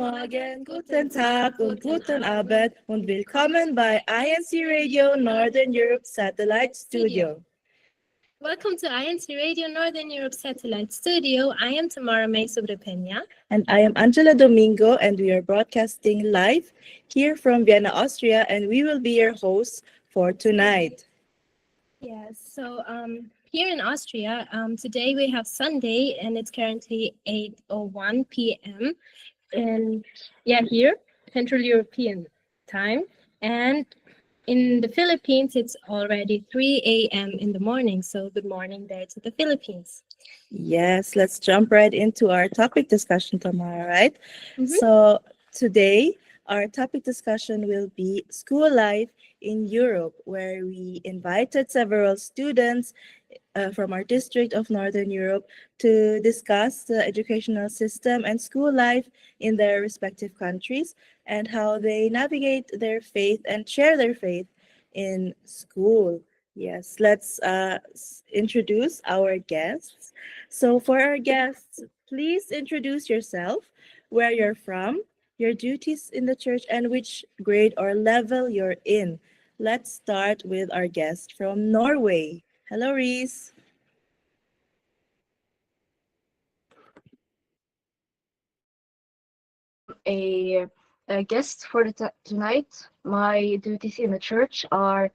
Morgen, guten Tag und guten Abend und willkommen bei INCRadio Northern Europe Satellite Studio. Welcome to INCRadio Northern Europe Satellite Studio. I am Tamara May Sobrepeña. And I am Angela Domingo, and we are broadcasting live here from Vienna, Austria, and we will be your hosts for tonight. Yes, so here in Austria, today we have Sunday, and it's currently 8:01 p.m. in here, Central European time, and in the Philippines, it's already 3 a.m. in the morning. So good morning there to the Philippines. Yes, let's jump right into our topic discussion, Tamara, right? So today, our topic discussion will be school life in Europe, where we invited several students from our district of Northern Europe to discuss the educational system and school life in their respective countries and how they navigate their faith and share their faith in school. Yes, let's introduce our guests. So for our guests, please introduce yourself, where you're from, your duties in the church, and which grade or level you're in. Let's start with our guest from Norway. Hello, Reese. A guest for tonight. My duties in the church are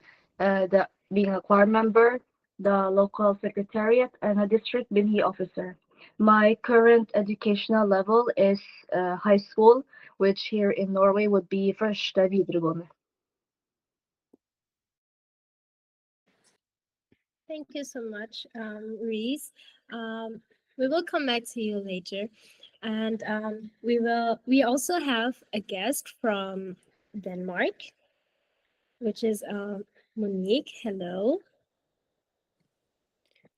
being a choir member, the local secretariat, and a district binhi officer. My current educational level is high school, which here in Norway would be første videregående. Thank you so much, Reese. We will come back to you later. And we also have a guest from Denmark, which is Monique. Hello.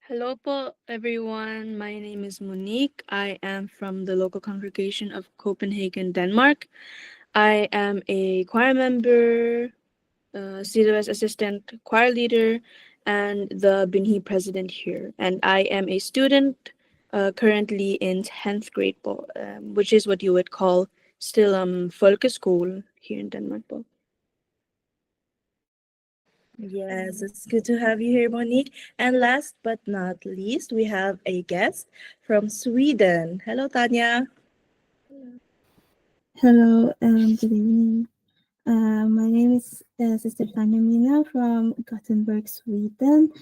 Hello po everyone, my name is Monique. I am from the local congregation of Copenhagen, Denmark. I am a choir member, CEBSI assistant choir leader, and the Binhi president here. And I am a student currently in 10th grade, which is what you would call still folkeskole here in Denmark. Yes, it's good to have you here, Monique. And last but not least, we have a guest from Sweden. Hello, Tanya. Hello, good evening. My name is Sister Tanya Mina from Gothenburg, Sweden,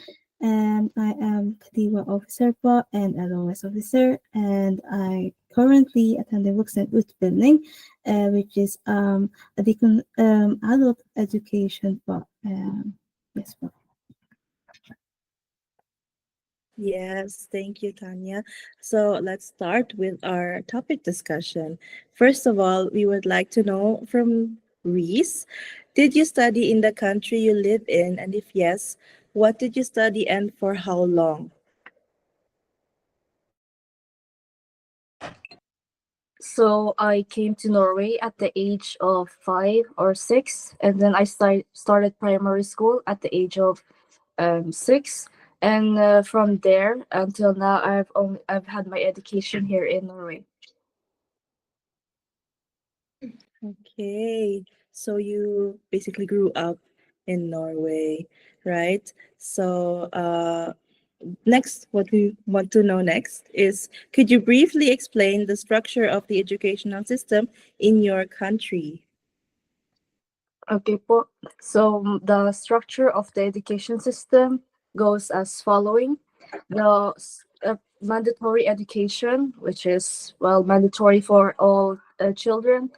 and I am Kadiwa officer and LOS officer, and I currently attend the vuxenutbildning, which is adult education. Yes. Yes, thank you, Tanya. So let's start with our topic discussion. First of all, we would like to know from Reese, did you study in the country you live in? And if yes, what did you study and for how long? So I came to Norway at the age of 5 or 6, and then I started primary school at the age of 6, and from there until now I've had my education here in Norway. Okay, so you basically grew up in Norway, right? So next, what we want to know next is, could you briefly explain the structure of the educational system in your country? Okay po. So the structure of the education system goes as following. The mandatory education, which is mandatory for all children,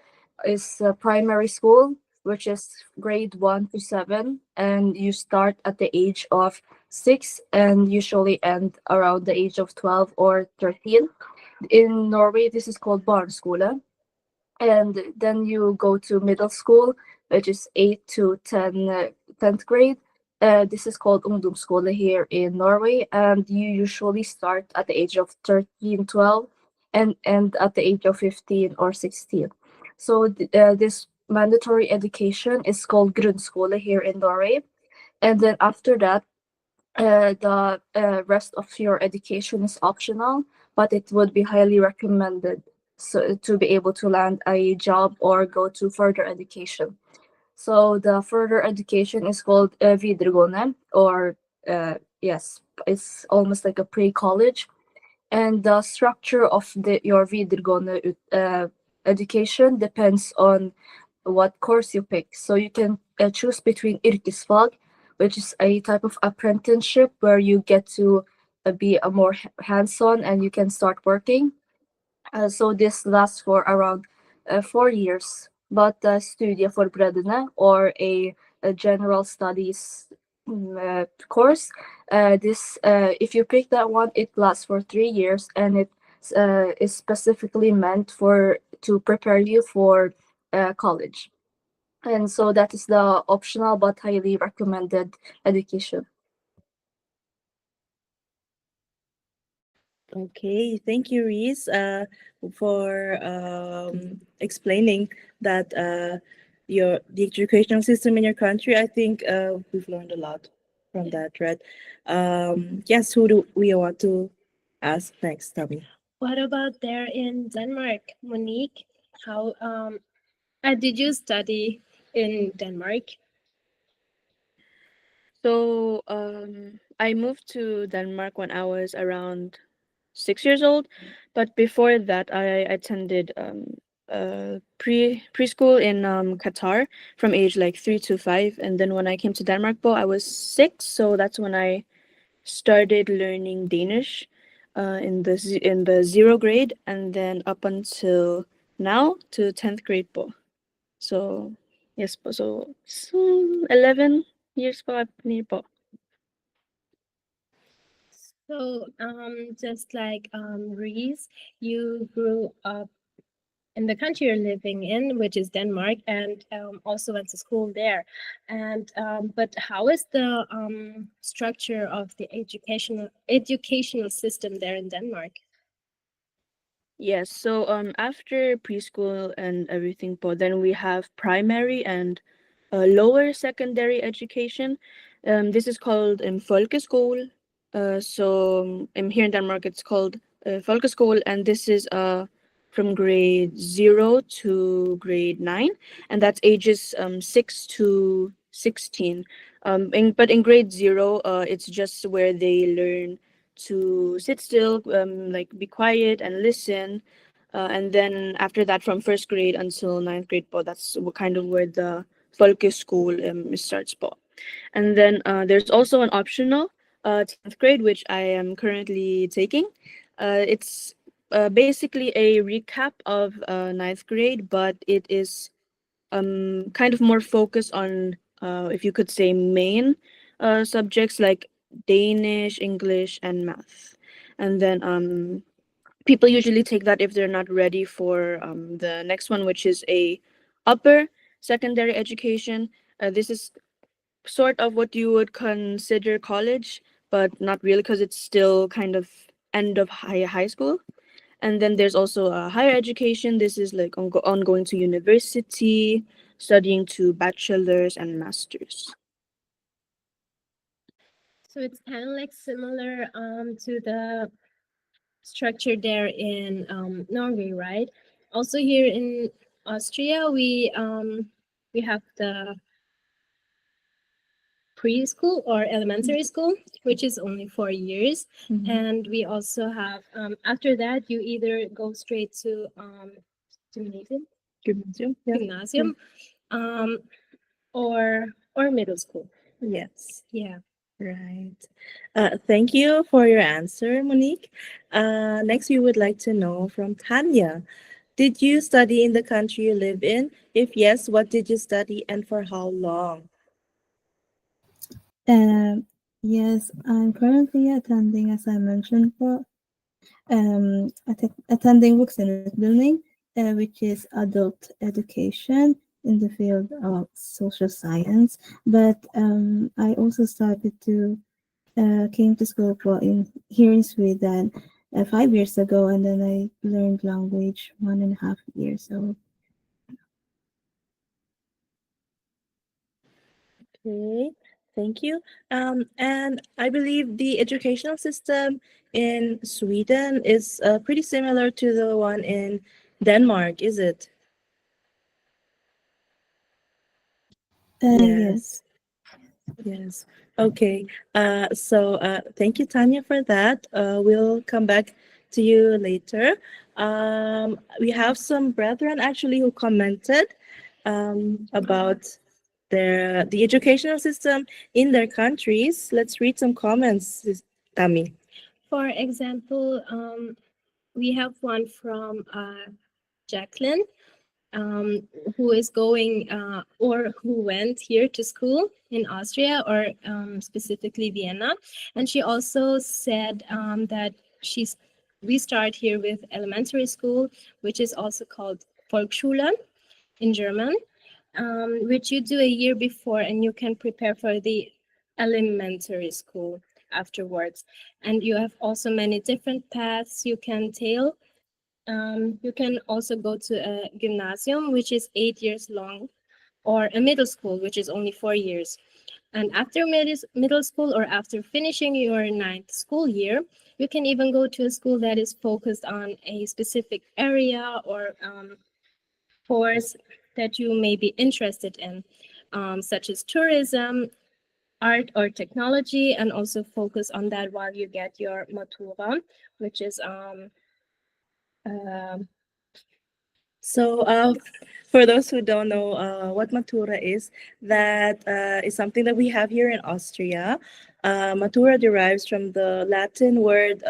is primary school, which is grade 1 to 7, and you start at the age of 6 and usually end around the age of 12 or 13. In Norway, this is called barnskole. And then you go to middle school, which is 8 to 10th grade. This is called ungdomsskole here in Norway, and you usually start at the age of 13, 12, and end at the age of 15 or 16. So this mandatory education is called grunnskole here in Norway. And then after that, the rest of your education is optional, but it would be highly recommended so to be able to land a job or go to further education. So the further education is called videregående, or yes, it's almost like a pre-college. And the structure of your videregående education depends on what course you pick. So you can choose between yrkesfag, which is a type of apprenticeship where you get to be a more hands-on and you can start working. So this lasts for around 4 years. But the studieforberedende, or a general studies course, this if you pick that one, it lasts for 3 years, and it is specifically meant for to prepare you for college. And so that is the optional but highly recommended education. Okay, thank you, Reese, for explaining that the educational system in your country. I think we've learned a lot from that, right? Yes, who do we want to ask next, Tommy? What about there in Denmark, Monique? How did you study in Denmark? So I moved to Denmark when I was around 6 years old, but before that I attended preschool in Qatar from age like 3 to 5, and then when I came to Denmark, I was 6, so that's when I started learning Danish in the 0 grade, and then up until now to 10th grade So yes so 11 years I've been here po. So just like Reese, you grew up in the country you're living in, which is Denmark, and also went to school there. And but how is the structure of the educational system there in Denmark? Yes, so after preschool and everything then we have primary and lower secondary education. This is called folkeskole. Here in Denmark it's called folkeskole, and this is from grade 0 to grade 9, and that's ages 6 to 16. But in grade 0, it's just where they learn to sit still, like be quiet and listen. And then after that, from 1st grade until 9th grade, that's kind of where the folkeskole starts po. And then there's also an optional 10th grade, which I am currently taking. It's basically a recap of 9th grade, but it is kind of more focused on, if you could say, main subjects like Danish, English, and math. And then people usually take that if they're not ready for the next one, which is a upper secondary education. This is sort of what you would consider college, but not really, because it's still kind of end of high school. And then there's also a higher education. This is like ongoing to university, studying to bachelor's and master's. So it's kind of like similar to the structure there in Norway, right? Also here in Austria, we have the preschool or elementary school, which is only 4 years, and we also have after that you either go straight to gymnasium, gymnasium, or middle school. Yes. Yeah. Right. Thank you for your answer, Monique. Next, we would like to know from Tanya. Did you study in the country you live in? If yes, what did you study and for how long? Yes, I'm currently attending, as I mentioned, attending vuxenutbildning, which is adult education in the field of social science. But I also started to came to school here in Sweden 5 years ago, and then I learned language 1.5 years. So Okay, thank you. And I believe the educational system in Sweden is pretty similar to the one in Denmark, is it? Yes. Yes. Okay. Thank you, Tanya, for that. We'll come back to you later. We have some brethren actually who commented about the educational system in their countries. Let's read some comments, Tami. For example, we have one from Jacqueline, um, who is going or who went here to school in Austria, or specifically Vienna. And she also said that we start here with elementary school, which is also called Volksschule in German, which you do a year before, and you can prepare for the elementary school afterwards. And you have also many different paths you can tail. You can also go to a gymnasium, which is 8 years long, or a middle school, which is only 4 years. And after middle school, or after finishing your ninth school year, you can even go to a school that is focused on a specific area or course that you may be interested in, such as tourism, art, or technology, and also focus on that while you get your matura, which is uh, So, for those who don't know what Matura is something that we have here in Austria. Matura derives from the Latin word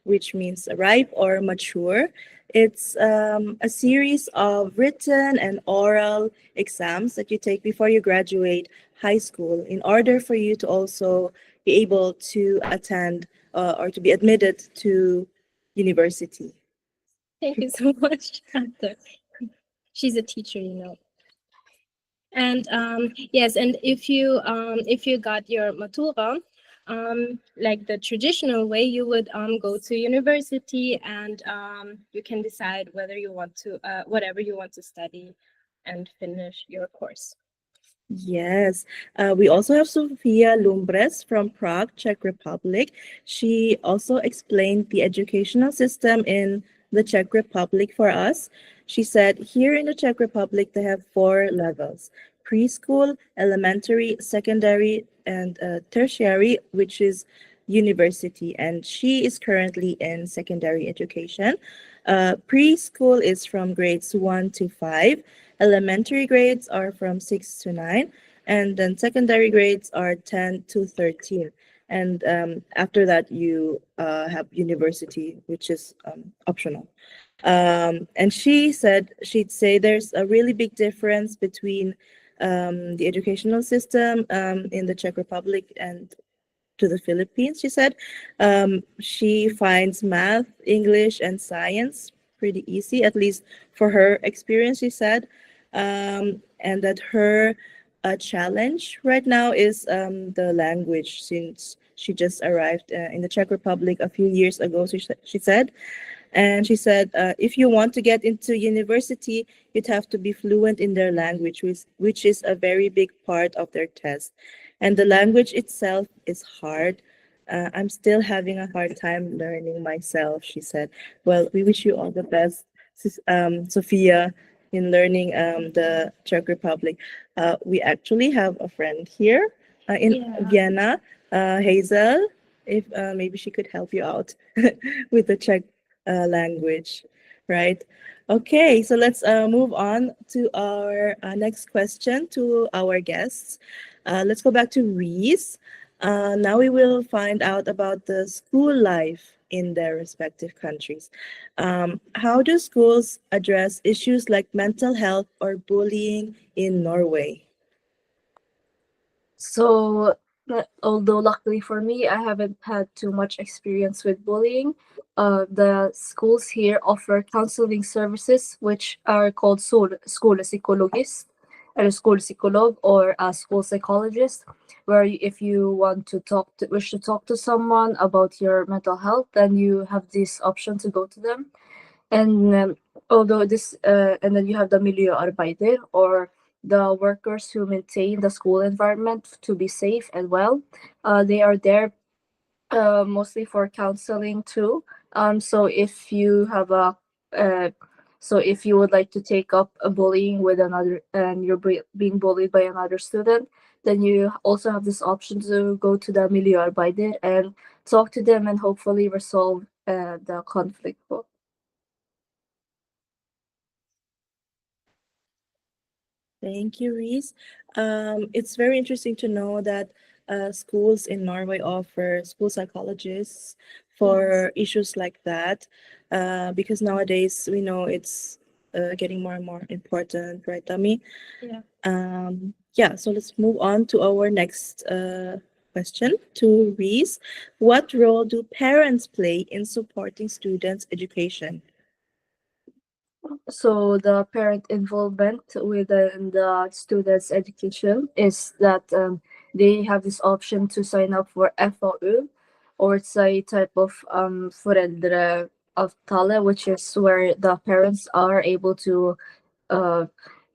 which means ripe or mature. It's a series of written and oral exams that you take before you graduate high school in order for you to also be able to attend or to be admitted to university. thank you so much, Arthur. She's a teacher, you know. And yes, and if you got your matura, like the traditional way, you would go to university, and you can decide whether you want to whatever you want to study and finish your course. Yes. We also have Sofia Lumbres from Prague, Czech Republic. She also explained the educational system in the Czech Republic for us. She said here in the Czech Republic, they have 4 levels: preschool, elementary, secondary, and tertiary, which is university. And she is currently in secondary education. Preschool is from grades 1 to 5. Elementary grades are from 6 to 9, and then secondary grades are 10 to 13. And after that, you have university, which is optional. And she said she'd say there's a really big difference between the educational system in the Czech Republic and to the Philippines, she said. She finds math, English, and science pretty easy, at least for her experience, she said. And that her challenge right now is the language, since she just arrived in the Czech Republic a few years ago, she said. And she said, if you want to get into university, you'd have to be fluent in their language, which is a very big part of their test. And the language itself is hard. I'm still having a hard time learning myself, she said. Well, we wish you all the best, Sophia, in learning the Czech Republic. We actually have a friend here in Yeah. Vienna, Hazel, if maybe she could help you out with the Czech language, right? Okay, so let's move on to our next question to our guests. Let's go back to Reese. Now we will find out about the school life in their respective countries. How do schools address issues like mental health or bullying in Norway? So, although luckily for me, I haven't had too much experience with bullying. The schools here offer counseling services, which are called skolepsykologist, or skolepsykolog, or a school psychologist, where if you want to wish to talk to someone about your mental health, then you have this option to go to them. And and then you have the miljøarbeider, or the workers who maintain the school environment to be safe and well. They are there mostly for counseling too. So if you have a So if you would like to take up a bullying with another and you're being bullied by another student, then you also have this option to go to the miljøarbeider and talk to them and hopefully resolve the conflict. Thank you, Reese. It's very interesting to know that schools in Norway offer school psychologists for issues like that, because nowadays we know it's getting more and more important, right, Tami? Yeah. Yeah, so let's move on to our next question to Reese. What role do parents play in supporting students' education? So the parent involvement within the students' education is that they have this option to sign up for FAU, or it's a type of foreldreavtale, which is where the parents are able to uh,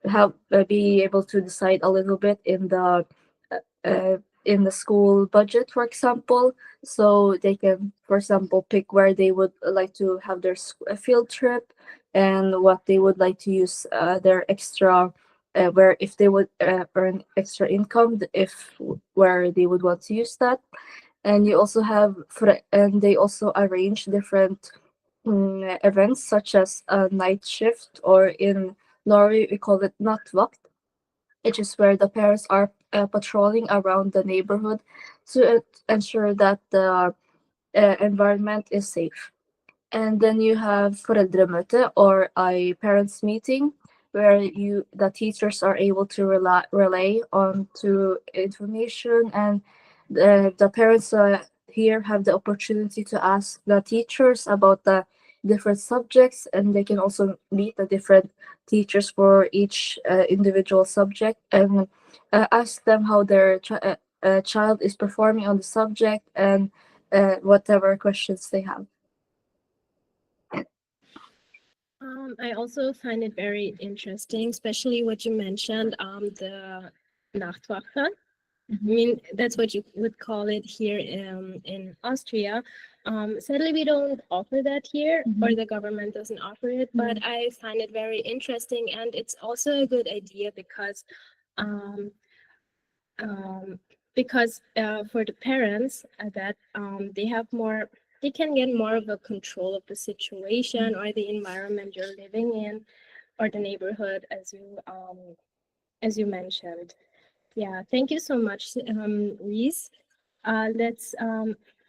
have be able to decide a little bit in the school budget, for example. So they can, for example, pick where they would like to have their field trip and what they would like to use their extra. Where if they would earn extra income, if where they would want to use that, and you also have and they also arrange different events such as a night shift, or in Norway we call it nattvakt, which is where the parents are patrolling around the neighborhood to ensure that the environment is safe. And then you have foreldremøte, or a parents meeting, where the teachers are able to relay on to information, and the parents here have the opportunity to ask the teachers about the different subjects, and they can also meet the different teachers for each individual subject, and ask them how their child is performing on the subject, and whatever questions they have. I also find it very interesting, especially what you mentioned, the Nachtwache. I mean, that's what you would call it here in Austria. Sadly, we don't offer that here, or the government doesn't offer it, but I find it very interesting, and it's also a good idea um, um, for the parents that they have more, they can get more of a control of the situation or the environment you're living in, or the neighborhood, as you mentioned. Yeah, thank you so much, Reese. Let's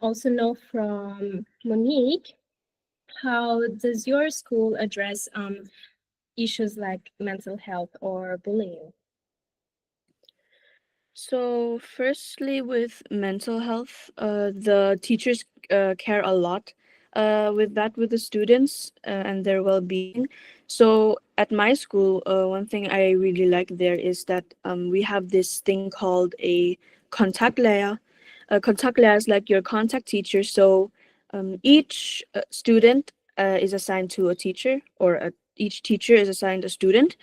also know from Monique, how does your school address issues like mental health or bullying? So, firstly, with mental health, the teachers care a lot with the students and their well being. So, at my school, one thing I really like there is that we have this thing called a contact layer. A contact layer is like your contact teacher. So, each student is assigned to a teacher, or each teacher is assigned a student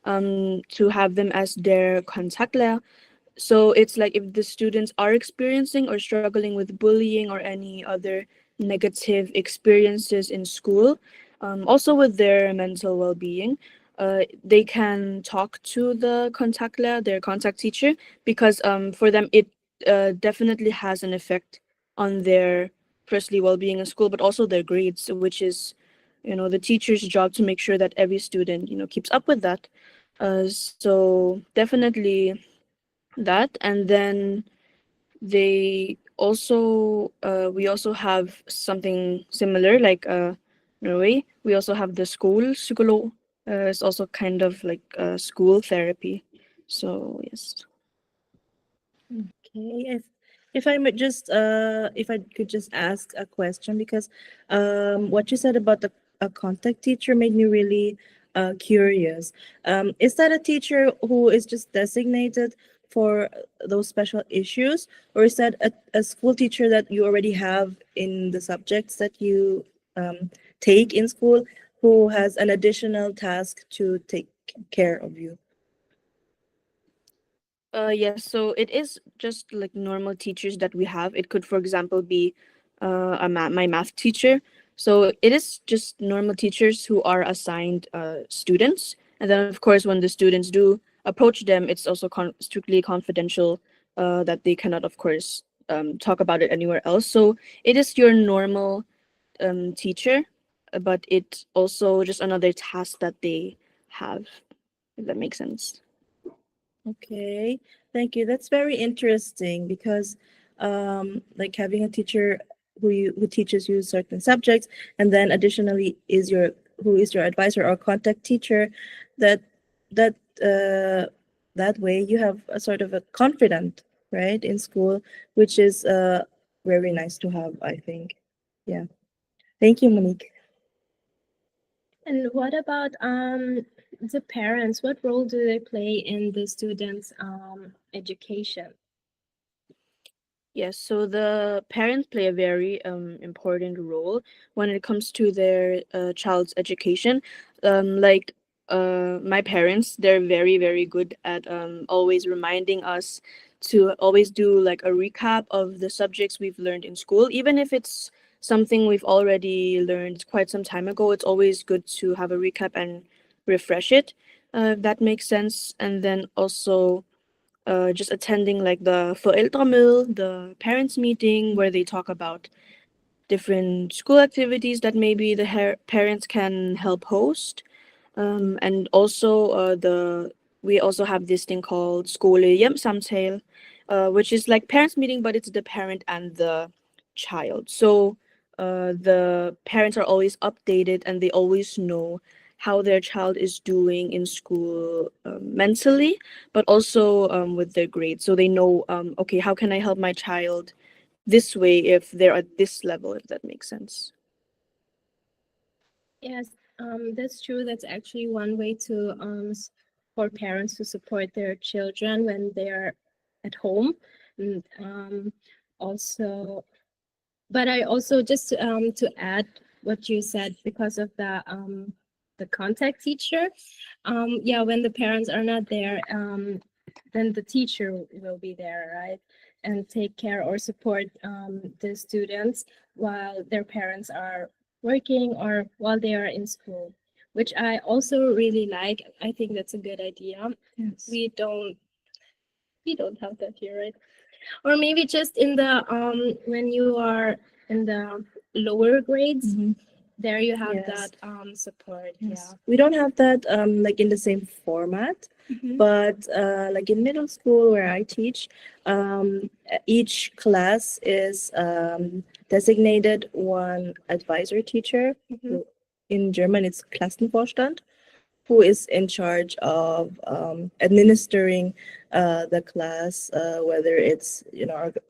to have them as their contact layer. So it's like if the students are experiencing or struggling with bullying or any other negative experiences in school, also with their mental well-being, they can talk to the contaktler, their contact teacher, because for them it definitely has an effect on their firstly well-being in school, but also their grades, which is, the teacher's job to make sure that every student, keeps up with that. So definitely that. And then they also we also have something similar, like Norway. We also have the school psycholog. It's also kind of like school therapy. So yes. Okay, if I might just if I could just ask a question, because what you said about the a contact teacher made me really curious. Is that a teacher who is just designated for those special issues, or is that a school teacher that you already have in the subjects that you take in school, who has an additional task to take care of you? Yes, so it is just like normal teachers that we have. It could, for example, be my math teacher. So it is just normal teachers who are assigned students, and then of course when the students do approach them, it's also strictly confidential, that they cannot, of course, talk about it anywhere else. So it is your normal teacher, but it's also just another task that they have, if that makes sense. Okay, thank you. That's very interesting because, like having a teacher who teaches you certain subjects, and then additionally is your who is your advisor or contact teacher, that that that way you have a sort of a confidant, right, in school, which is very nice to have, I think. Yeah. Thank you, Monique. And what about the parents? What role do they play in the students' education? Yes, so the parents play a very important role when it comes to their child's education. Like my parents, they're very, very good at always reminding us to always do like a recap of the subjects we've learned in school, even if it's something we've already learned quite some time ago. It's always good to have a recap and refresh it, if that makes sense. And then also just attending like the Foreldremøde, the parents meeting where they talk about different school activities that maybe the parents can help host. And also the we also have this thing called skole-hjem-samtale, which is like parents meeting, but it's the parent and the child. So the parents are always updated and they always know how their child is doing in school, mentally, but also with their grades. So they know, okay, how can I help my child this way if they're at this level, if that makes sense. Yes, that's true. That's actually one way to for parents to support their children when they're at home. And also, but I also just to add what you said because of the contact teacher. Yeah, when the parents are not there, then the teacher will be there, right, and take care or support the students while their parents are working or while they are in school, which I also really like. I think that's a good idea. Yes. We don't have that here, right? Or maybe just in the when you are in the lower grades, Mhm. there you have Yes. that support. Yes. We don't have that like in the same format, Yeah. but like in middle school where I teach, each class is designated one advisor teacher. Mhm. In German, it's Klassenvorstand, who is in charge of administering the class, whether it's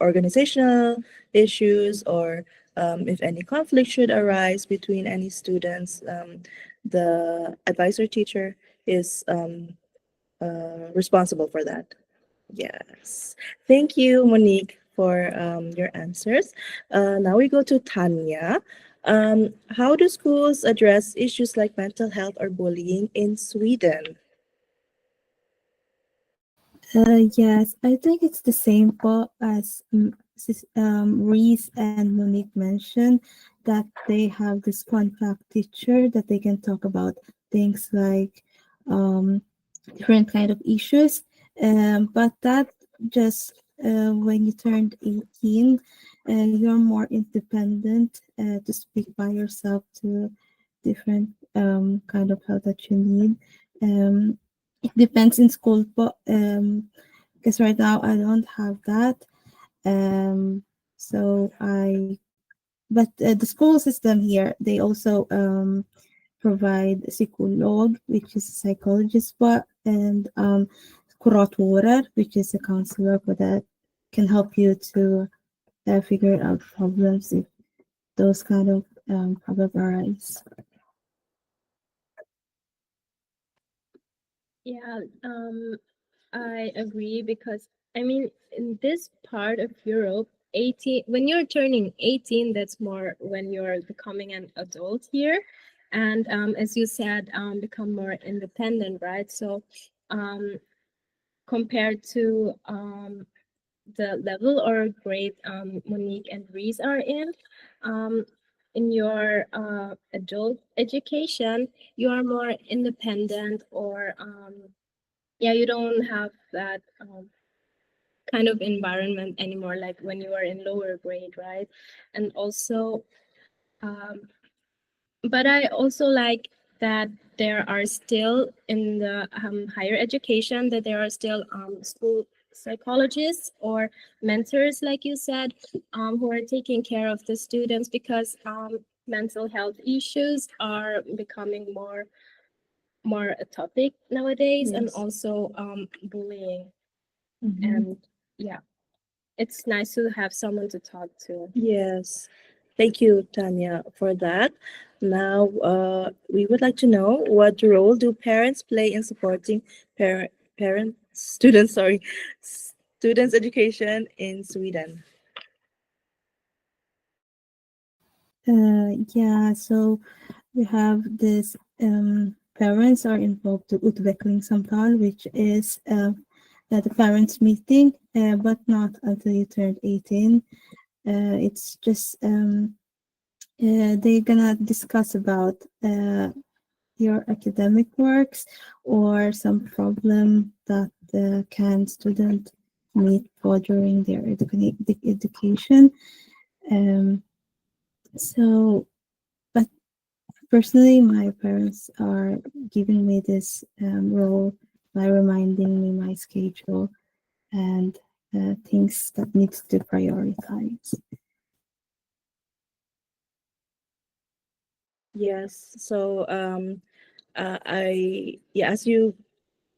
organizational issues or if any conflict should arise between any students. The advisor teacher is responsible for that. Yes. Thank you, Monique, for your answers. Now we go to Tanya. How do schools address issues like mental health or bullying in Sweden? Yes, I think it's the same but as Reese and Monique mentioned that they have this contact teacher that they can talk about things like um, different kind of issues. But that just when you turned 18, you're more independent to speak by yourself to different kind of help that you need. Um, it depends in school, but because right now I don't have that. Um, so but the school system here, they also provide psykolog, which is a psychologist, but and kuratorer, which is a counselor, but that can help you to figure out problems if those kind of problems arise. Yeah, I agree because I mean in this part of Europe, 18 when you're turning 18, that's more when you're becoming an adult here, and as you said, become more independent, right? So, um, compared to the level or grade Monique and Reese are in, um, in your adult education, you are more independent, or yeah, you don't have that kind of environment anymore, like when you are in lower grade, right? And also, um, but I also like that there are still in the higher education, that there are still school psychologists or mentors, like you said, who are taking care of the students, because mental health issues are becoming more a topic nowadays, and Yes. also bullying. Mhm. And yeah, it's nice to have someone to talk to. Yes. Thank you, Tanya, for that. Now, we would like to know, what role do parents play in supporting students, sorry, students' education in Sweden? Yeah, so we have this parents are involved to utvecklingssamtal, which is the parents meeting, but not until you turned 18. It's just they're gonna discuss about your academic works or some problem that can student meet for during their education. Um, so, but personally, my parents are giving me this role by reminding me my schedule and things that needs to prioritize. Yes. So, as you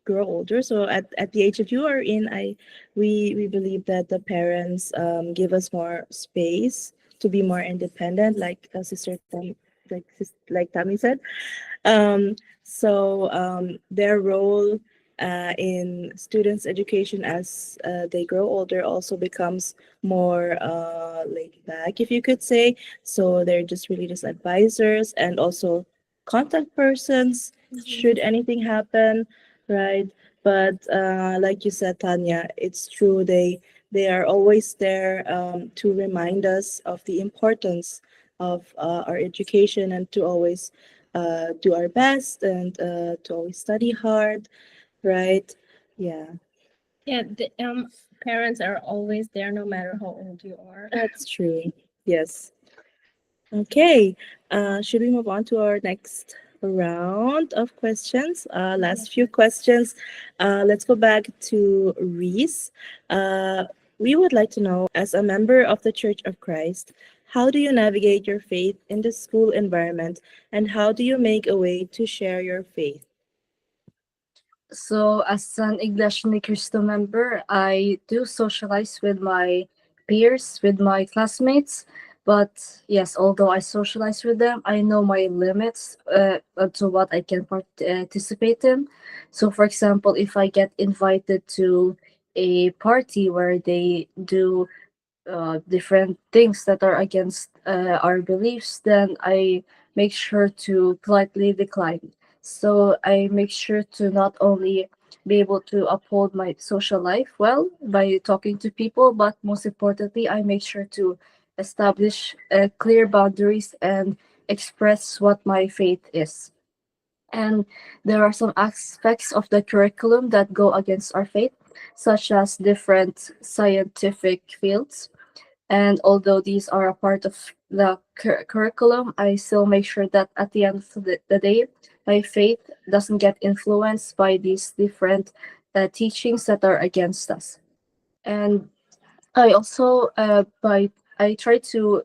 grow older, so at the age that you are in, we believe that the parents give us more space to be more independent, like sister Tam, like Tammy said. Um, their role in students' education as they grow older also becomes more laid back, if you could say. So they're just really just advisors and also contact persons should anything happen, right? But like you said, Tanya, it's true. They are always there to remind us of the importance of our education, and to always do our best, and to always study hard, right? Yeah, Yeah, the parents are always there no matter how old you are. that's true. Yes. Okay. Should we move on to our next round of questions? Last few questions. Let's go back to Reese. We would like to know, as a member of the Church of Christ, how do you navigate your faith in the school environment, and how do you make a way to share your faith? So, as an Iglesia Ni Cristo member, I do socialize with my peers, with my classmates. But yes, although I socialize with them, I know my limits to what I can participate in. So, for example, if I get invited to a party where they do different things that are against our beliefs, then I make sure to politely decline. So I make sure to not only be able to uphold my social life well by talking to people, but most importantly, I make sure to establish clear boundaries and express what my faith is. And there are some aspects of the curriculum that go against our faith, such as different scientific fields, and although these are a part of the curriculum, I still make sure that at the end of the day, my faith doesn't get influenced by these different teachings that are against us. And I also, I try to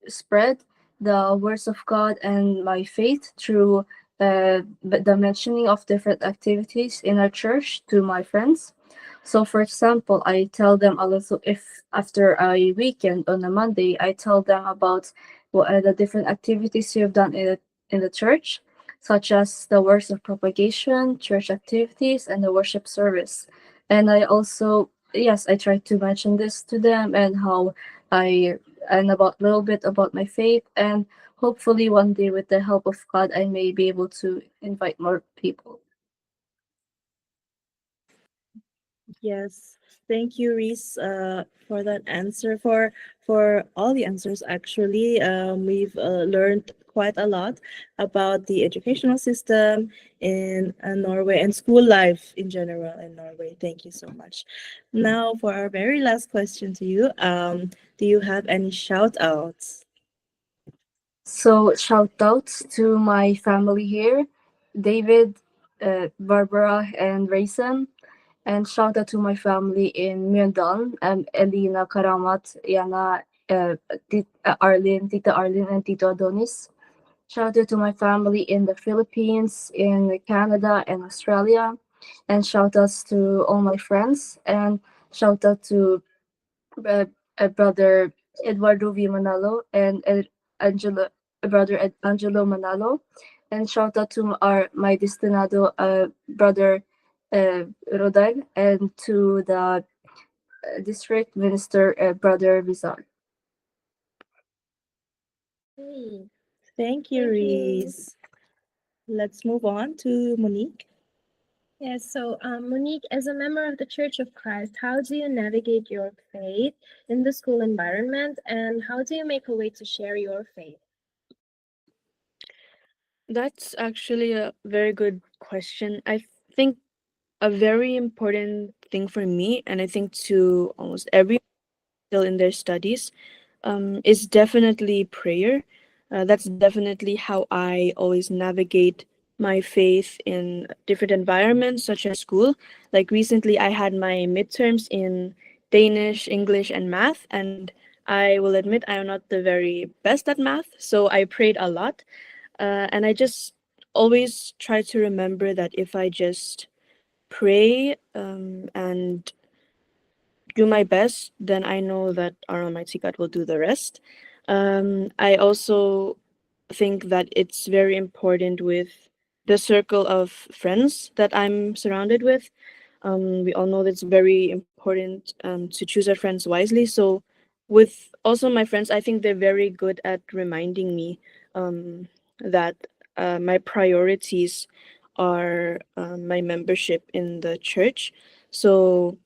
spread the words of God and my faith through the mentioning of different activities in our church to my friends. So, for example, I tell them a little, if after a weekend on a Monday, I tell them about what are the different activities you've done in the church, such as the works of propagation, church activities, and the worship service. And I also, yes, I try to mention this to them, and how I and about a little bit about my faith, and hopefully one day with the help of God I may be able to invite more people. Yes. Thank you, Reese, for that answer. For all the answers, actually, we've learned quite a lot about the educational system in Norway and school life in general in Norway. Thank you so much. Now, for our very last question to you, do you have any shout outs? So shout outs to my family here, David, Barbara, and Rayson. And shout out to my family in Mjøndalen, Elina, Karamat, Yana, Arlene, Tita Arlene, and Tito Adonis. Shout out to my family in the Philippines, in Canada, and Australia. And shout outs to all my friends. And shout out to uh, brother Eduardo V. Manalo and Angelo, Angelo Manalo. And shout out to my destinado brother Rodel, and to the district minister brother Rizal. Hey, Thank you, thank you. Reese. Let's move on to Monique. Yes, so Monique, as a member of the Church of Christ, how do you navigate your faith in the school environment, and how do you make a way to share your faith? That's actually a very good question. I think a very important thing for me, and I think to almost everyone still in their studies, is definitely prayer. That's definitely how I always navigate my faith in different environments, such as school. Like recently, I had my midterms in Danish, English, and math, and I will admit I am not the very best at math, so I prayed a lot. And I just always try to remember that if I just pray and do my best, then I know that our Almighty God will do the rest. I also think that it's very important with the circle of friends that I'm surrounded with. We all know that it's very important to choose our friends wisely. So, with also my friends, I think they're very good at reminding me that my priorities are my membership in the church. So,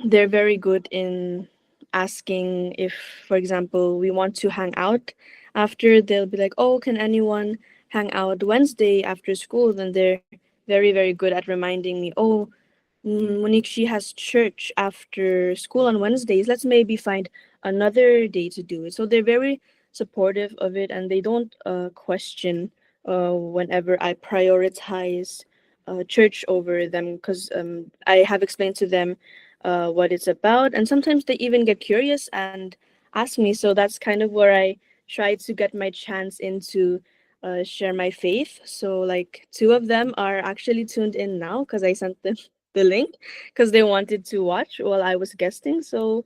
they're very good in asking if, for example, we want to hang out after. They'll be like, oh, can anyone hang out Wednesday after school? Then they're very, very good at reminding me, oh, Monique, she has church after school on Wednesdays. Let's maybe find another day to do it. So they're very supportive of it, and they don't question whenever I prioritize church over them, because I have explained to them what it's about, and sometimes they even get curious and ask me. So that's kind of where I try to get my chance into share my faith. So like two of them are actually tuned in now because I sent them the link because they wanted to watch while I was guesting. So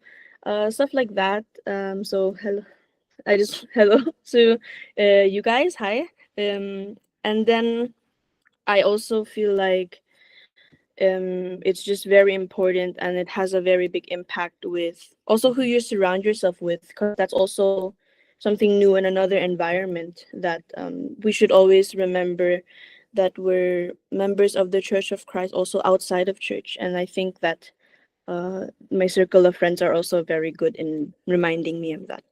stuff like that. So hello, I just hello to you guys. Hi. And then I also feel like it's just very important, and it has a very big impact with also who you surround yourself with, because that's also something new in another environment that we should always remember that we're members of the Church of Christ also outside of church. And I think that my circle of friends are also very good in reminding me of that.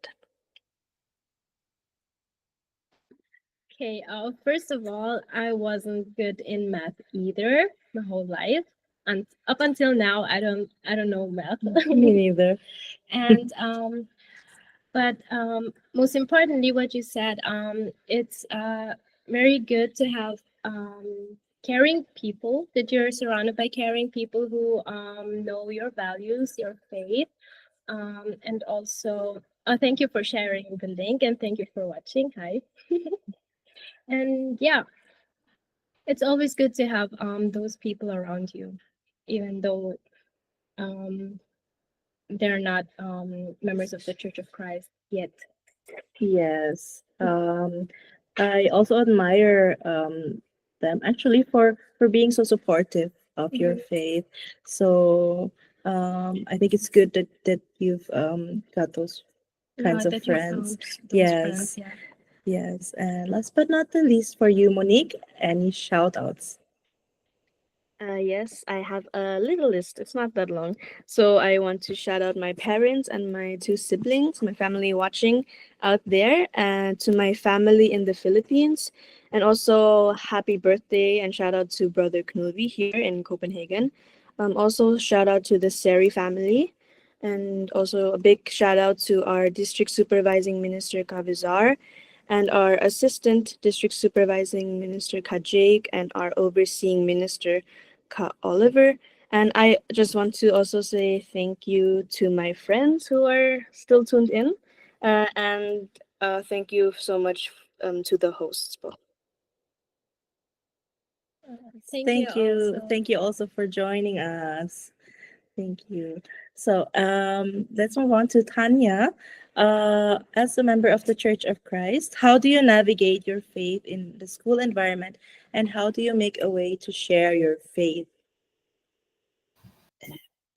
Okay, first of all, I wasn't good in math either my whole life. And up until now, I don't know math. Me neither. And but most importantly, what you said, it's very good to have caring people, that you're surrounded by caring people who know your values, your faith, and also thank you for sharing the link, and thank you for watching. Hi. And yeah, it's always good to have those people around you, even though um they're not members of the Church of Christ yet. Yes. I also admire them actually for being so supportive of your faith. So I think it's good that you've got those kinds of That you friends. found those Yes. friends, yeah. Yes. And last but not the least, for you, Monique, any shout outs? Yes, I have a little list. It's not that long. So I want to shout out my parents and my two siblings, my family watching out there, and to my family in the Philippines. And also, happy birthday and shout out to brother Knulvi here in Copenhagen. Also, shout out to the Seri family. And also, a big shout out to our district supervising minister, Kavizar, and our assistant district supervising minister, Kajake, and our overseeing minister, Oliver. And I just want to also say thank you to my friends who are still tuned in. And thank you so much to the hosts. Thank you also. Thank you also for joining us. Thank you. So let's move on to Tanya. As a member of the Church of Christ, how do you navigate your faith in the school environment, and how do you make a way to share your faith?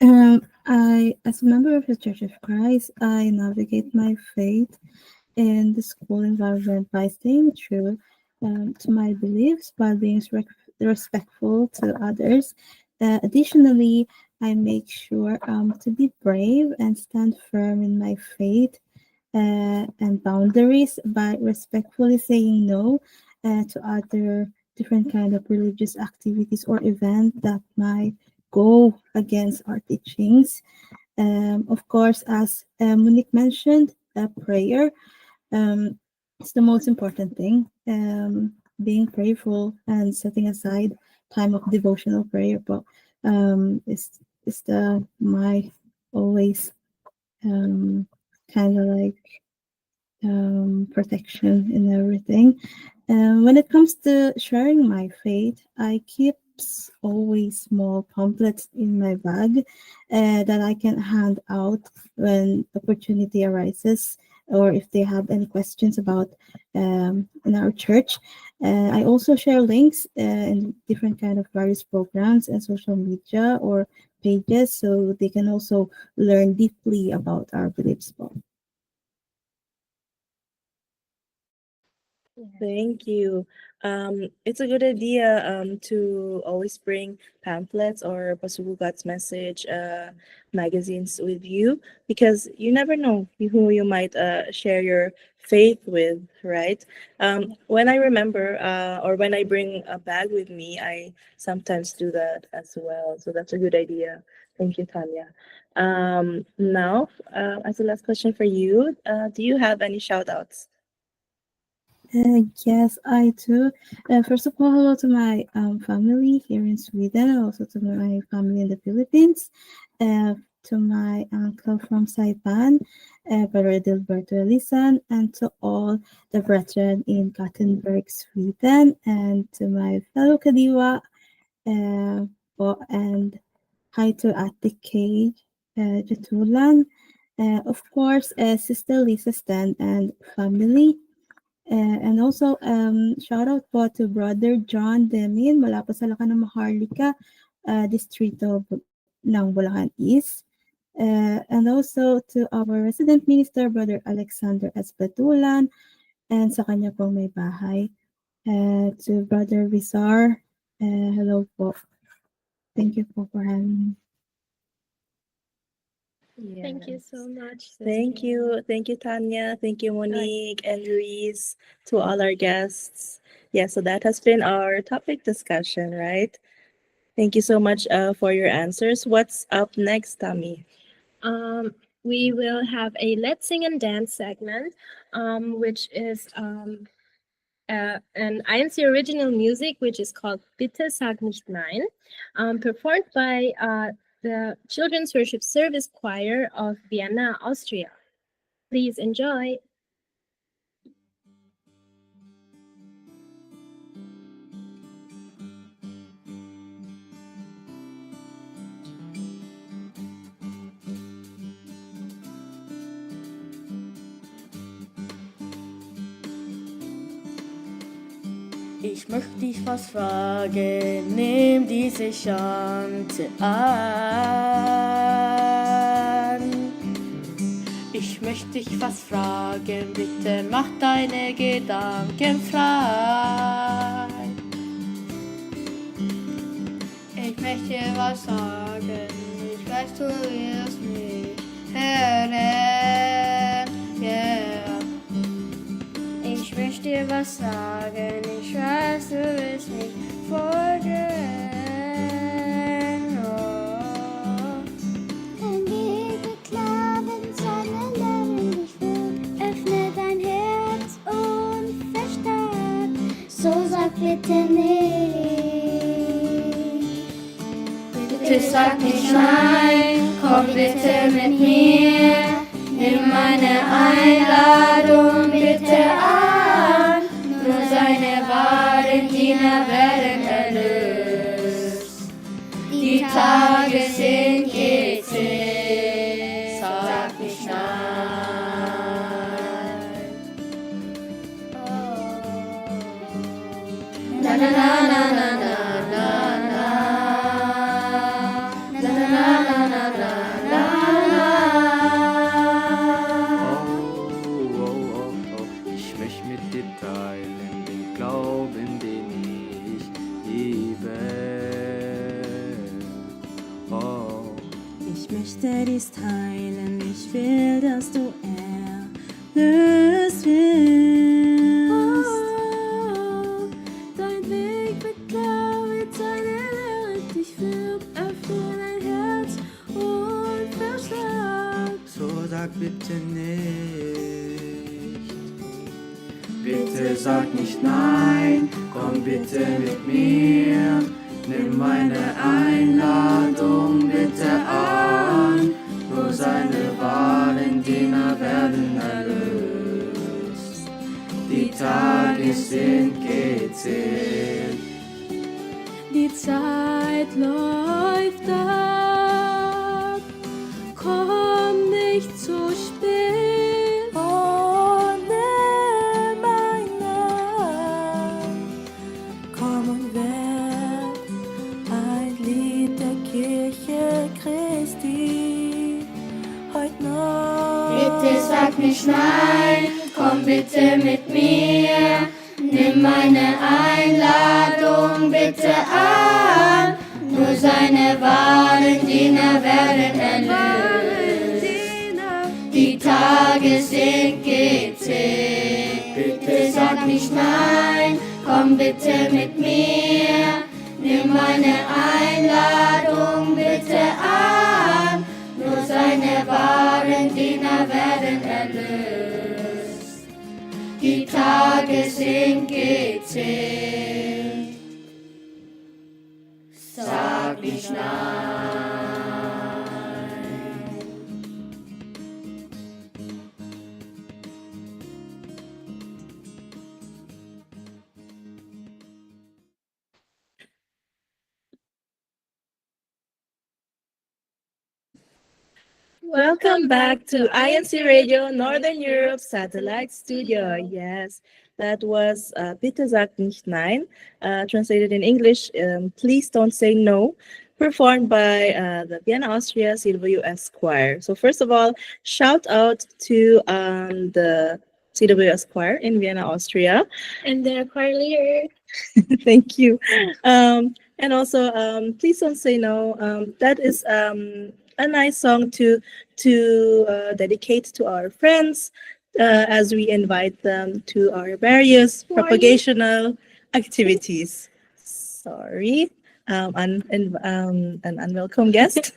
As a member of the Church of Christ, I navigate my faith in the school environment by staying true to my beliefs while being respectful to others. Additionally, I make sure to be brave and stand firm in my faith and boundaries by respectfully saying no to other different kind of religious activities or events that might go against our teachings. Of course, as Monique mentioned, prayer is the most important thing. Being prayerful and setting aside time of devotional prayer, but is the my always kind of like protection and everything. When it comes to sharing my faith, I keep always small pamphlets in my bag that I can hand out when opportunity arises or if they have any questions about in our church. I also share links in different kind of various programs and social media or pages so they can also learn deeply about our beliefs. Thank you. It's a good idea to always bring pamphlets or Pasugugat's message magazines with you because you never know who you might share your faith with, right? When I remember or when I bring a bag with me, I sometimes do that as well. So that's a good idea. Thank you, Tanya. Now, as a last question for you, do you have any shout outs? Yes, I do. First of all, hello to my family here in Sweden, and also to my family in the Philippines, to my uncle from Saipan, Brother Dilberto Elisan, and to all the brethren in Gothenburg, Sweden, and to my fellow Kadiwa, and hi to Ate Kay Jatulan, of course, Sister Lisa Stan and family. And also, shout out po to Brother John Demin mula po sa Lakan ng Maharlika, Distrito ng Bulacan East. And also to our resident minister, Brother Alexander S. Batulan, and sa kanya po may bahay. To Brother Rizar, hello po. Thank you po for having me. Thank you so much. Thank you. Thank you, Tanya. Thank you, Monique and Luis, to all our guests. Yeah, so that has been our topic discussion, right? Thank you so much for your answers. What's up next, Tammy? We will have a Let's Sing and Dance segment, which is an INC original music, which is called Bitte sag nicht nein, performed by the Children's Worship Service Choir of Vienna, Austria. Please enjoy. Ich möchte dich was fragen, nimm diese Chance an. Ich möchte dich was fragen, bitte mach deine Gedanken frei. Ich möchte was sagen, ich weiß, du wirst mich hören. Yeah. Ich möchte dir was sagen, ich weiß, du willst mich folgen. Oh. Dein Weg wird klar, wenn seine Lehre dich führt. Öffne dein Herz und Verstand. So sag bitte nicht. Bitte sag nicht nein, komm bitte mit mir. Nimm meine Einladung bitte an. Nur seine wahren Diener werden erlöst. Die Tage sind gezählt. Sag nicht nein. Na na na na na na na na. Na na na na na na na na. Ich möchte mit dir teilen den Glauben, den ich liebe. Oh. Ich möchte dies teilen, ich will, dass du erlöst wirst. Dein Weg wird klar, mit seiner Lehre dich führt. Öffne dein Herz und Verstand. So sag bitte nicht. Bitte sag nicht nein, komm bitte mit mir. Nimm meine Einladung bitte an. Nur seine wahren Diener werden erlöst. Die Tage sind gezählt. Die Zeit läuft ab, komm nicht zu spät. Oh, nimm meine Hand, komm und werd ein Lied der Kirche Christi heute Nacht. Bitte sag nicht nein, komm bitte mit mir. Nimm meine Einladung bitte an. Nur seine wahren Diener werden erlöst. Die Tage sind gezählt. Bitte sag nicht nein, komm bitte mit mir. Nimm meine Einladung bitte an. Nur seine wahren Diener werden erlöst. Die Tage sind gezählt. Sag nicht nein. Welcome back to INCRadio Northern Europe Satellite Studio. Yes, that was Bitte sag nicht nein, translated in English, Please Don't Say No, performed by the Vienna, Austria CWS Choir. So first of all, shout out to the CWS Choir in Vienna, Austria. And their choir leader. Thank you. And also, Please Don't Say No. That is a nice song to dedicate to our friends as we invite them to our various propagational activities. Sorry, an unwelcome guest.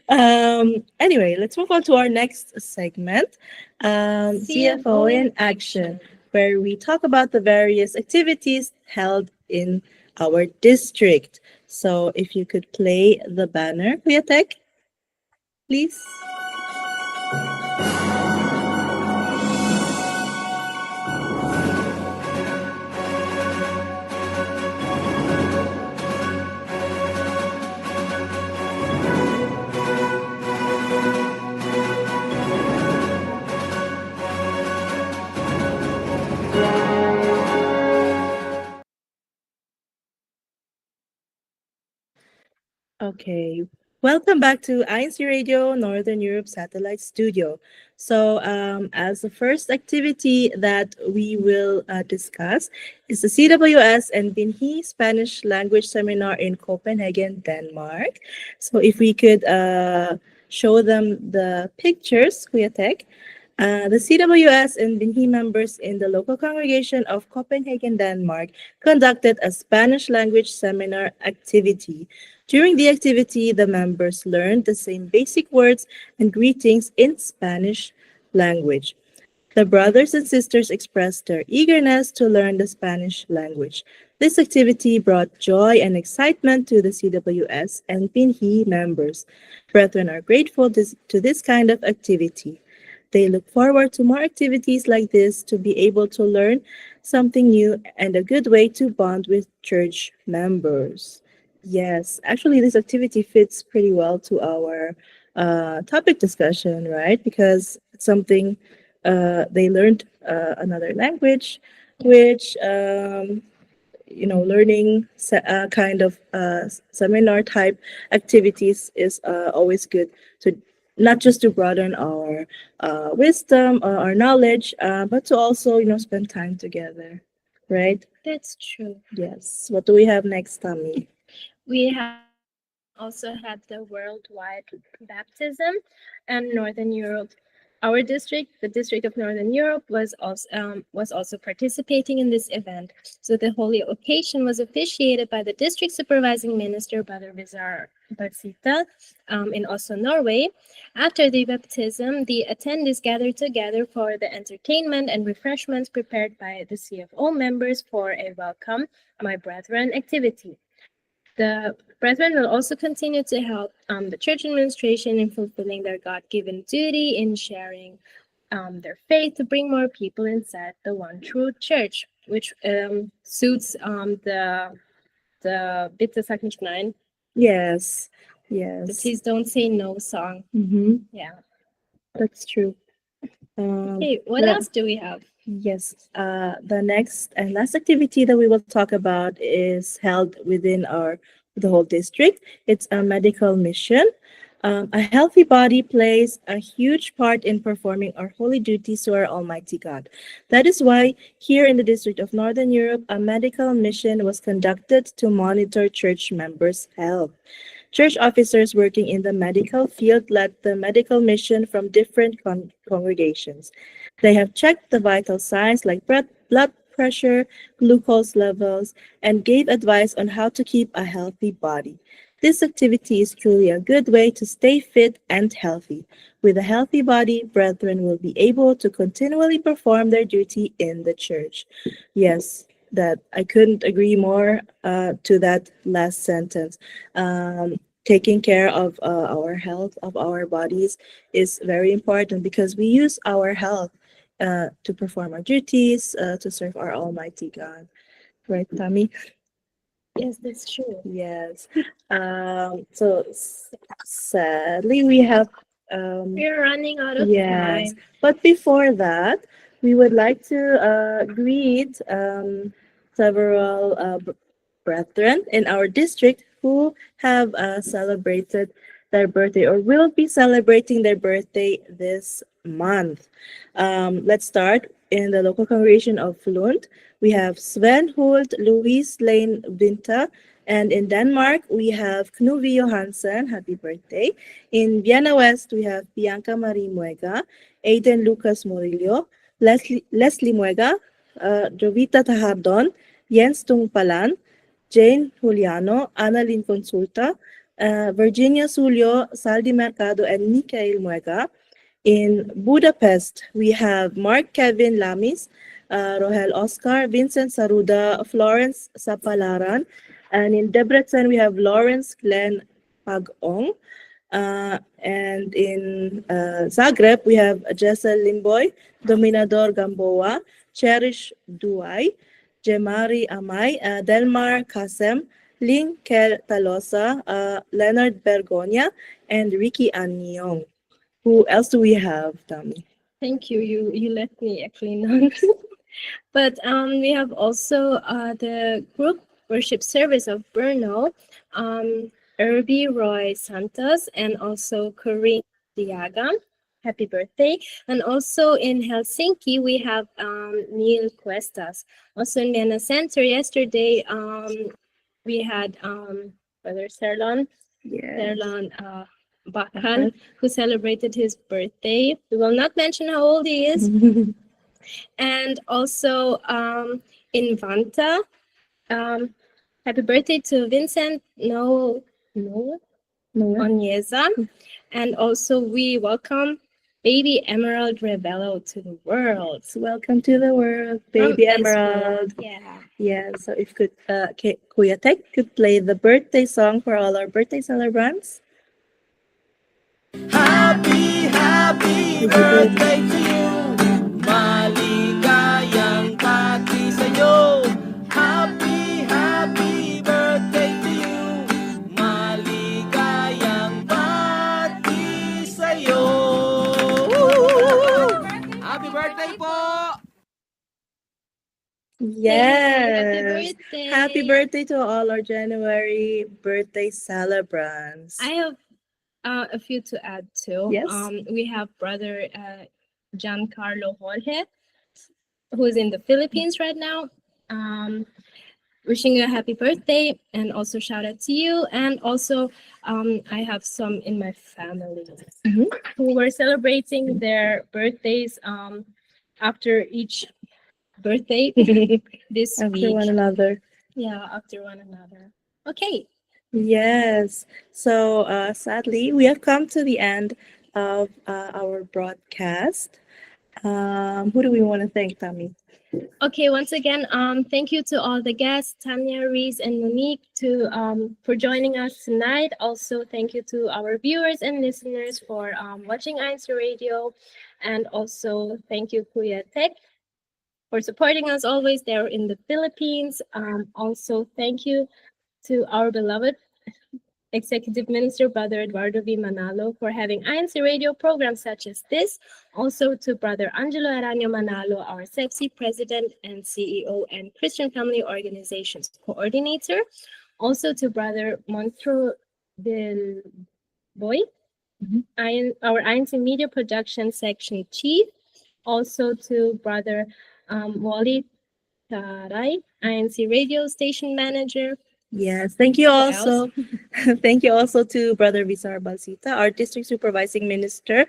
Anyway, let's move on to our next segment, CFO in Action, where we talk about the various activities held in our district. So if you could play the banner, Viatek, please. Okay, Welcome back to INCRadio Northern Europe Satellite Studio. So, as the first activity that we will discuss is the CWS and Binhi Spanish Language Seminar in Copenhagen, Denmark. So, if we could show them the pictures, Kuyatek. The CWS and Binhi members in the local congregation of Copenhagen, Denmark, conducted a Spanish language seminar activity. During the activity, the members learned the same basic words and greetings in Spanish language. The brothers and sisters expressed their eagerness to learn the Spanish language. This activity brought joy and excitement to the CWS and Pinhi members. Brethren are grateful to this kind of activity. They look forward to more activities like this to be able to learn something new and a good way to bond with church members. Yes, actually, this activity fits pretty well to our topic discussion, right? Because it's something they learned another language, which learning kind of seminar type activities is always good to not just to broaden our wisdom or our knowledge, but to also spend time together, right? That's true. Yes. What do we have next, Tommy? We have also had the worldwide baptism and Northern Europe. Our district, the district of Northern Europe, was also participating in this event. So the holy occasion was officiated by the district supervising minister, Brother Vizar Barsita, in Oslo, Norway. After the baptism, the attendees gathered together for the entertainment and refreshments prepared by the CFO members for a welcome, my brethren activity. The brethren will also continue to help the church administration in fulfilling their God-given duty in sharing their faith to bring more people inside the one true church, which suits the Bitte sag nicht nein, Yes. the Yes. Please Don't Say No song. Mm-hmm. Yeah. That's true. Okay, what yeah. else do we have? Yes, the next and last activity that we will talk about is held within the whole district. It's a medical mission. A healthy body plays a huge part in performing our holy duties to our Almighty God. That is why here in the District of Northern Europe, a medical mission was conducted to monitor church members' health. Church officers working in the medical field led the medical mission from different congregations. They have checked the vital signs like blood pressure, glucose levels, and gave advice on how to keep a healthy body. This activity is truly a good way to stay fit and healthy. With a healthy body, brethren will be able to continually perform their duty in the church. Yes, that I couldn't agree more to that last sentence. Taking care of our health, of our bodies, is very important because we use our health to perform our duties, to serve our Almighty God. Right, Tammy? Yes, that's true. Yes. So sadly, we have. We're running out of Yes. time. But before that, we would like to greet several brethren in our district who have celebrated their birthday or will be celebrating their birthday this month. Let's start in the local congregation of Lund. We have Sven Hult, Louise Lane Winter, and in Denmark, we have Knuvi Johansen. Happy birthday. In Vienna West, we have Bianca Marie Muega, Aiden Lucas Murillo, Leslie Muega, Jovita Tahardon, Jens Tungpalan, Jane Juliano, Annalyn Consulta, Virginia Sulio, Saldi Mercado, and Mikael Muega. In Budapest, we have Mark Kevin Lamis, Rohel Oscar, Vincent Saruda, Florence Sapalaran. And in Debrecen, we have Lawrence Glenn Pagong. And in Zagreb, we have Jessel Limboy, Dominador Gamboa, Cherish Duay, Jemari Amay, Delmar Kasem, Lynn Kel Talosa, Leonard Bergonia, and Ricky Anyong. Who else do we have, Tommy? Thank you. You let me actually know. But we have also the group worship service of Brno. Irby Roy Santos, and also Corinne Diaga. Happy birthday. And also in Helsinki, we have Neil Cuestas. Also in Vienna Center yesterday, we had Brother Serlon Yes. Bakal, who celebrated his birthday. We will not mention how old he is. And also in Vanta, happy birthday to Vincent no Noah. Onyeza. And also we welcome baby Emerald Rebello to the world. So welcome to the world, baby From Espoo. Emerald. Yeah. Yeah, so if Kuya Tek could play the birthday song for all our birthday celebrants. Happy, happy birthday to you. Maligayang pati sa'yo. Happy, happy birthday to you. Maligayang pati sa'yo. Happy birthday po! Yes. Happy Happy birthday to all our January birthday celebrants. I have a few to add too. Yes. We have brother Giancarlo Jorge, who is in the Philippines right now. Wishing you a happy birthday, and also shout out to you. And also, I have some in my family who were celebrating their birthdays after each birthday this After week. one another. Yeah, after one another. Okay. Yes. So sadly, we have come to the end of our broadcast. Who do we want to thank, Tammy? Okay, once again, thank you to all the guests, Tanya, Reese, and Monique, for joining us tonight. Also, thank you to our viewers and listeners for watching INCRadio, and also thank you, Kuya Tech, for supporting us always there in the Philippines. Also, thank you to our beloved Executive Minister Brother Eduardo V. Manalo for having INCRadio programs such as this. Also to Brother Angelo Aranio Manalo, our CEBSI President and CEO and Christian Family Organizations Coordinator. Also to Brother Montro del Boy, our INC Media Production Section Chief. Also to Brother Wally Taray, INC Radio Station Manager. Yes, thank you Who also. Thank you also to Brother Visar Balsita, our District Supervising Minister,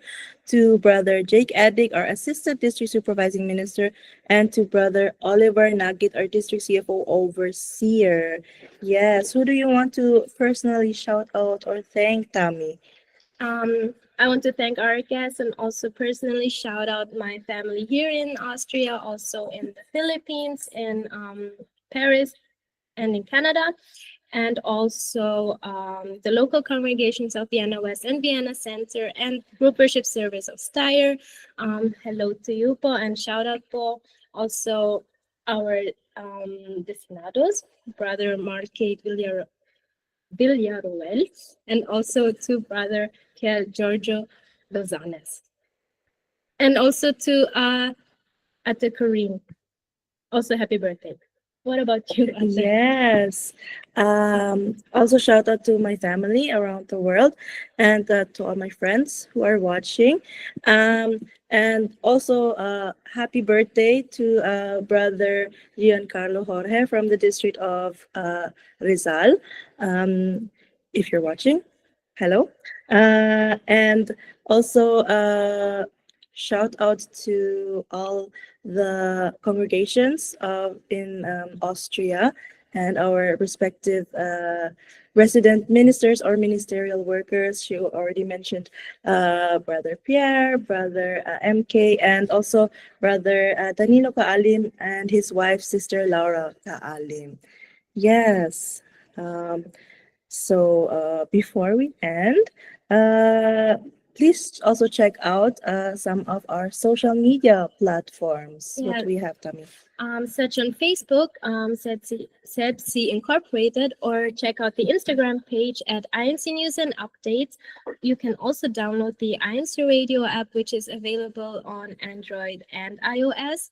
to Brother Jake Addick, our Assistant District Supervising Minister, and to Brother Oliver Nagit, our District CFO Overseer. Yes, who do you want to personally shout out or thank, Tammy? I want to thank our guests and also personally shout out my family here in Austria, also in the Philippines, in Paris, and in Canada, and also the local congregations of Vienna West and Vienna Center, and Group Worship Service of Steyr. Hello to you po, and shout out po. Also our destinados, Brother Marquette Villaruel, and also to Brother Kel Giorgio Lozanes. And also to Ate Corinne. Also happy birthday. What about you, Ate? Yes. Also shout out to my family around the world and to all my friends who are watching. And also happy birthday to Brother Giancarlo Jorge from the district of Rizal. If you're watching, hello. And also shout out to all the congregations in Austria and our respective resident ministers or ministerial workers. She already mentioned Brother Pierre, Brother MK, and also Brother Danilo Kaalim and his wife, Sister Laura Kaalim. Yes. So before we end, please also check out some of our social media platforms. What Yeah. do we have, Tammy? Search on Facebook, CEBSI Incorporated, or check out the Instagram page at INC News and Updates. You can also download the INCRadio app, which is available on Android and iOS.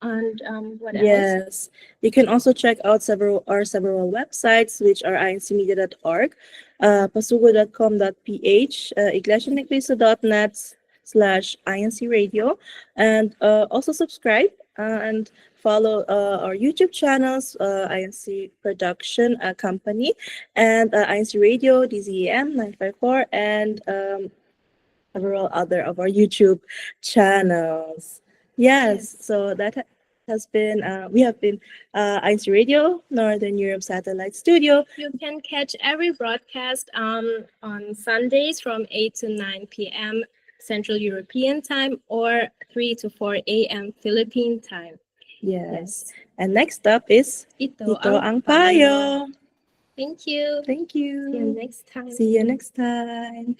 And what else? Yes, you can also check out several websites, which are incmedia.org, pasugo.com.ph, iglesianiccristo.net/INCradio, and also subscribe and follow our YouTube channels, INC Production Company, and INC Radio, DZEM 954, and several other of our YouTube channels. Yes, so that has been, we have been INC Radio, Northern Europe Satellite Studio. You can catch every broadcast on Sundays from 8 to 9 p.m. Central European Time or 3 to 4 a.m. Philippine Time. Yes. And next up is Ito, Ito ang Payo. Thank you. Thank you. See you next time. See you next time.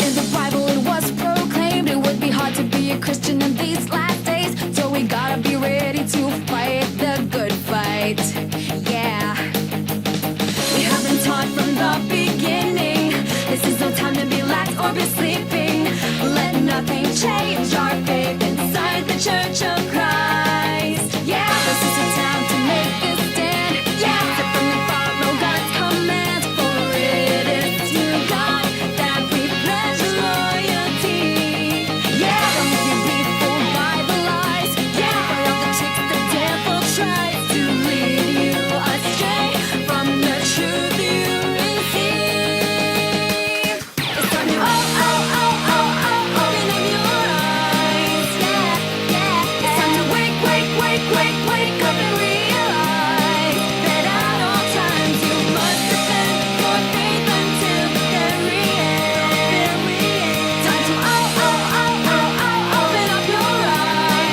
In the Bible it was proclaimed it would be hard to be a Christian in these last days. So we gotta be ready to fight the good fight. Yeah. We have been taught from the beginning this is no time to be lax or be sleeping. Let nothing change our faith inside the Church of Christ. Yeah, this is a time